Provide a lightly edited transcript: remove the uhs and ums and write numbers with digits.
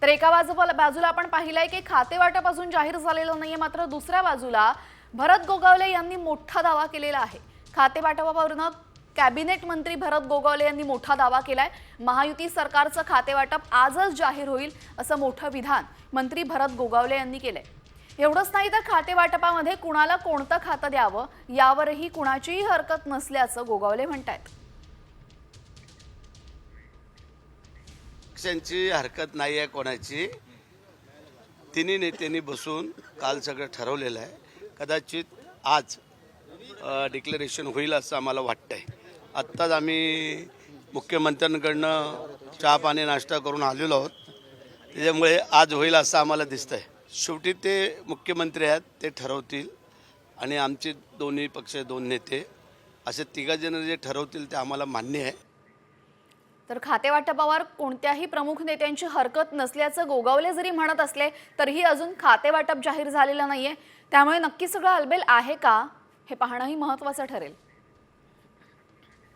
तर एका बाजूला आपण पाहिलंय की खाते वाटप अजून जाहीर झालेलं नाहीये, मात्र दुसऱ्या बाजूला भरत गोगावले यांनी मोठा दावा केलेला आहे। खाते वाटपावरून कॅबिनेट मंत्री भरत गोगावले यांनी मोठा दावा केलाय। महायुती सरकारचं खाते वाटप आजच जाहीर होईल असं मोठं विधान मंत्री भरत गोगावले यांनी केलंय। एवढंच नाही तर खाते वाटपामध्ये कुणाला कोणतं खातं द्यावं यावरही कुणाचीही हरकत नसल्याचं गोगावले म्हणतात। पक्षांची हरकत नाही आहे कोणाची। तिन्ही नेत्यांनी बसून काल सगळं ठरवलेलं आहे। कदाचित आज डिक्लेरेशन होईल असं आम्हाला वाटतंय। आत्ताच आम्ही मुख्यमंत्र्यांकडनं चहा पाणी नाश्ता करून आलेलो आहोत, त्याच्यामुळे आज होईल असं आम्हाला दिसतंय। शेवटी ते मुख्यमंत्री आहेत, ते ठरवतील आणि आमचे दोन्ही पक्ष दोन नेते असे तिघजण जे ठरवतील ते आम्हाला मान्य आहे। तर खाते वाटपावर कोणत्याही प्रमुख नेत्यांची हरकत नसल्याचं गोगावले जरी म्हणत असले तरीही अजून खाते वाटप जाहीर झालेलं नाहीये, त्यामुळे नक्की सगळं अलबेल आहे का हे पाहणंही महत्त्वाचं ठरेल।